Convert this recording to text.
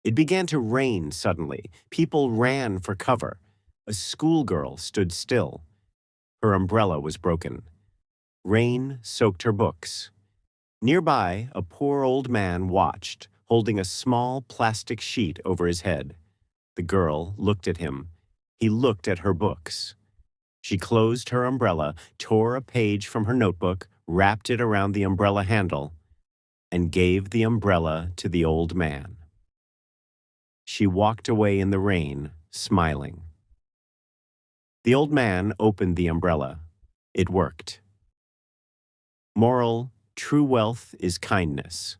It began to rain suddenly. People ran for cover. A schoolgirl stood still. Her umbrella was broken. Rain soaked her books. Nearby, a poor old man watched, holding a small plastic sheet over his head. The girl looked at him. He looked at her books. She closed her umbrella, tore a page from her notebook, wrapped it around the umbrella handle, and gave the umbrella to the old man. She walked away in the rain, smiling. The old man opened the umbrella. It worked. Moral: true wealth is kindness.